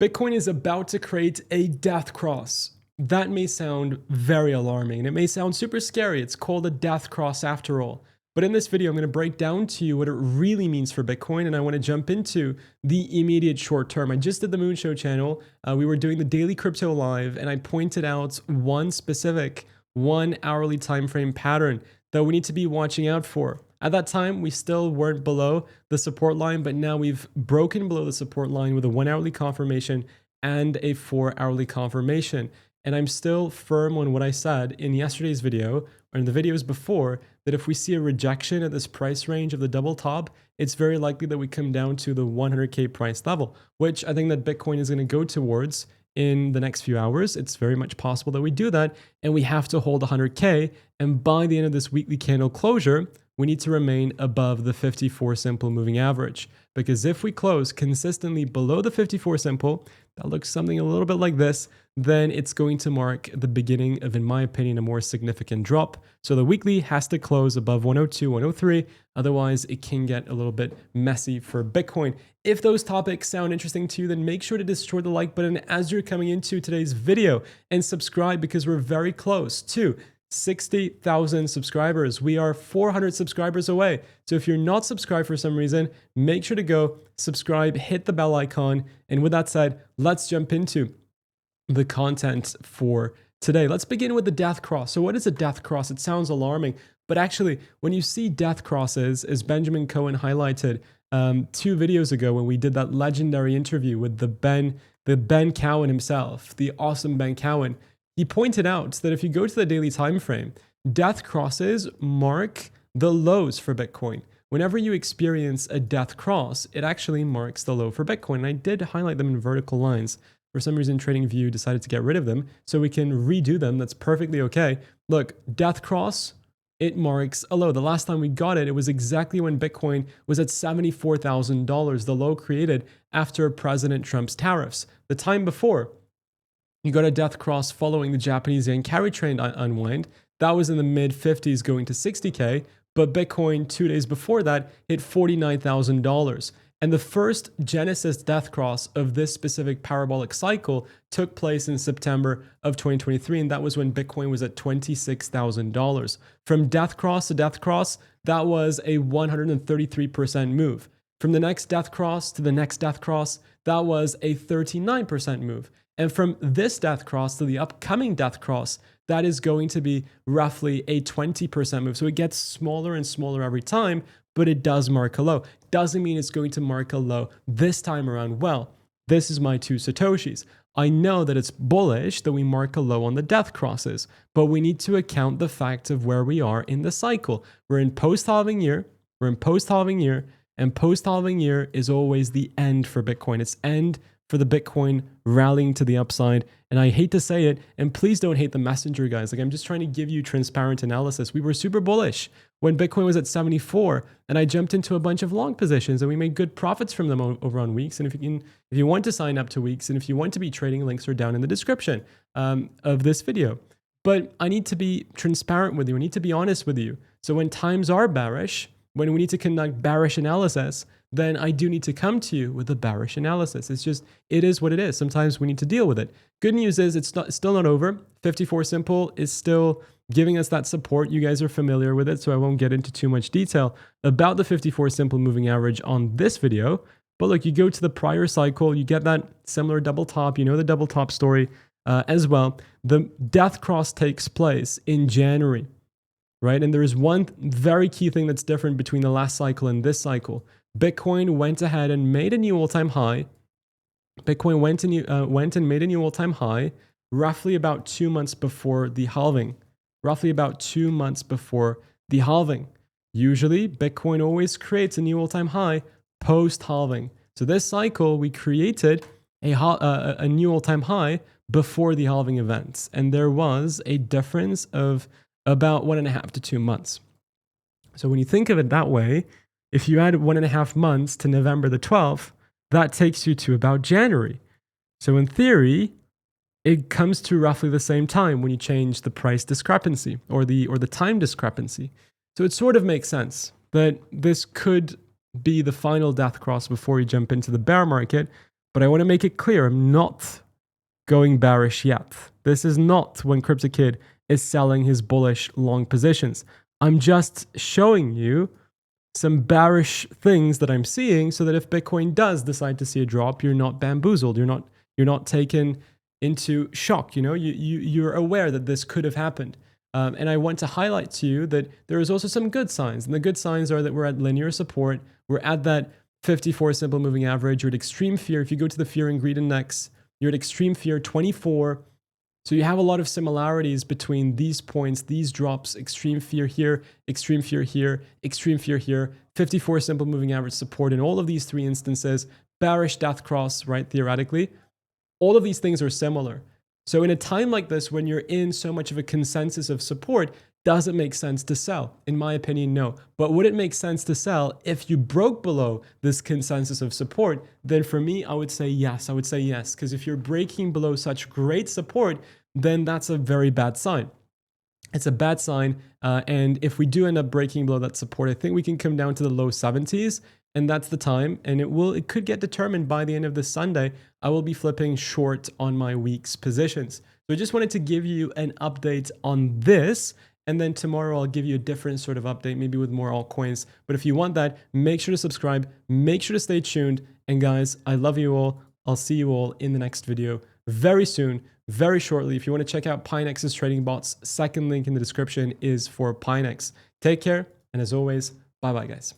Bitcoin is about to create a death cross. That may sound very alarming and it may sound super scary. It's called a death cross after all. But in this video, I'm going to break down to you what it really means for Bitcoin, and I want to jump into the immediate short term. I just did the Moonshow channel. We were doing the daily crypto live, and I pointed out one specific 1 hourly time frame pattern that we need to be watching out for. At that time, we still weren't below the support line, but now we've broken below the support line with a 1 hourly confirmation and a 4 hourly confirmation. And I'm still firm on what I said in yesterday's video, or in the videos before, that if we see a rejection at this price range of the double top, it's very likely that we come down to the 100K price level, which I think that Bitcoin is going to go towards in the next few hours. It's very much possible that we do that, and we have to hold 100K. And by the end of this weekly candle closure, we need to remain above the 54 simple moving average. Because if we close consistently below the 54 simple, that looks something a little bit like this, then it's going to mark the beginning of, in my opinion, a more significant drop. So the weekly has to close above 102, 103. Otherwise, it can get a little bit messy for Bitcoin. If those topics sound interesting to you, then make sure to destroy the like button as you're coming into today's video and subscribe, because we're very close to 60,000 subscribers. We are 400 subscribers away. So if you're not subscribed for some reason, make sure to go subscribe, hit the bell icon. And with that said, let's jump into the content for today. Let's begin with the death cross. So what is a death cross? It sounds alarming, but actually when you see death crosses, as Benjamin Cohen highlighted 2 videos ago when we did that legendary interview with the Ben Cowen himself, the awesome Ben Cowen, he pointed out that if you go to the daily time frame, death crosses mark the lows for Bitcoin. Whenever you experience a death cross, it actually marks the low for Bitcoin. And I did highlight them in vertical lines. For some reason, TradingView decided to get rid of them, so we can redo them. That's perfectly okay. Look, death cross, it marks a low. The last time we got it, it was exactly when Bitcoin was at $74,000, the low created after President Trump's tariffs. The time before, you got a death cross following the Japanese yen carry trade unwind. That was in the mid 50s going to 60K, but Bitcoin 2 days before that hit $49,000. And the first Genesis death cross of this specific parabolic cycle took place in September of 2023, and that was when Bitcoin was at $26,000. From death cross to death cross, that was a 133% move. From the next death cross to the next death cross, that was a 39% move. And from this death cross to the upcoming death cross, that is going to be roughly a 20% move. So it gets smaller and smaller every time, but it does mark a low. Doesn't mean it's going to mark a low this time around. Well, this is my 2 Satoshis. I know that it's bullish that we mark a low on the death crosses, but we need to account the fact of where we are in the cycle. We're in post-halving year, and post-halving year is always the end for Bitcoin. It's end for the Bitcoin rallying to the upside. And I hate to say it, and please don't hate the messenger, guys. Like, I'm just trying to give you transparent analysis. We were super bullish when Bitcoin was at 74, and I jumped into a bunch of long positions, and we made good profits from them over on Weeks. And if you want to sign up to Weeks, and if you want to be trading, links are down in the description of this video. But I need to be transparent with you. I need to be honest with you. So when times are bearish, when we need to conduct bearish analysis, then I do need to come to you with a bearish analysis. It is what it is. Sometimes we need to deal with it. Good news is it's still not over. 54 simple is still giving us that support. You guys are familiar with it, so I won't get into too much detail about the 54 simple moving average on this video. But look, you go to the prior cycle, you get that similar double top. You know the double top story as well. The death cross takes place in January, right? And there is one very key thing that's different between the last cycle and this cycle. Bitcoin went ahead and made a new all-time high. Bitcoin went and made a new all-time high roughly about 2 months before the halving. Usually, Bitcoin always creates a new all-time high post-halving. So this cycle, we created a new all-time high before the halving events. And there was a difference of about 1.5 to 2 months. So when you think of it that way, if you add 1.5 months to November the 12th, that takes you to about January. So in theory, it comes to roughly the same time when you change the price discrepancy or the time discrepancy. So it sort of makes sense that this could be the final death cross before you jump into the bear market. But I want to make it clear, I'm not going bearish yet. This is not when CryptoKid is selling his bullish long positions. I'm just showing you some bearish things that I'm seeing so that if Bitcoin does decide to see a drop, you're not bamboozled. You're not taken into shock. You're aware that this could have happened. And I want to highlight to you that there is also some good signs. And the good signs are that we're at linear support. We're at that 54 simple moving average. You're at extreme fear. If you go to the fear and greed index, you're at extreme fear 24. So you have a lot of similarities between these points, these drops, extreme fear here, extreme fear here, extreme fear here, 54 simple moving average support in all of these three instances, bearish death cross, right, theoretically. All of these things are similar. So in a time like this, when you're in so much of a consensus of support, does it make sense to sell? In my opinion, no. But would it make sense to sell if you broke below this consensus of support? Then for me, I would say yes. I would say yes. Because if you're breaking below such great support, then that's a very bad sign. It's a bad sign. And if we do end up breaking below that support, I think we can come down to the low 70s. And that's the time. And it could get determined by the end of this Sunday. I will be flipping short on my week's positions. So I just wanted to give you an update on this. And then tomorrow I'll give you a different sort of update, maybe with more altcoins. But if you want that, make sure to subscribe, make sure to stay tuned. And guys, I love you all. I'll see you all in the next video very soon, very shortly. If you want to check out Pinex's trading bots, second link in the description is for Pinex. Take care. And as always, bye-bye, guys.